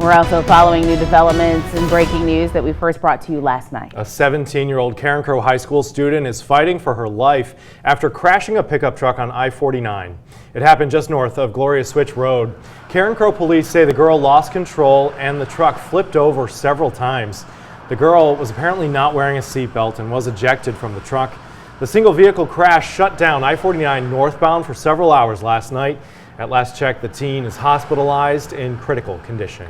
We're also following new developments and breaking news that we first brought to you last night. A 17-year-old Carencro High School student is fighting for her life after crashing a pickup truck on I-49. It happened just north of Gloria Switch Road. Carencro police say the girl lost control and the truck flipped over several times. The girl was apparently not wearing a seatbelt and was ejected from the truck. The single vehicle crash shut down I-49 northbound for several hours last night. At last check, the teen is hospitalized in critical condition.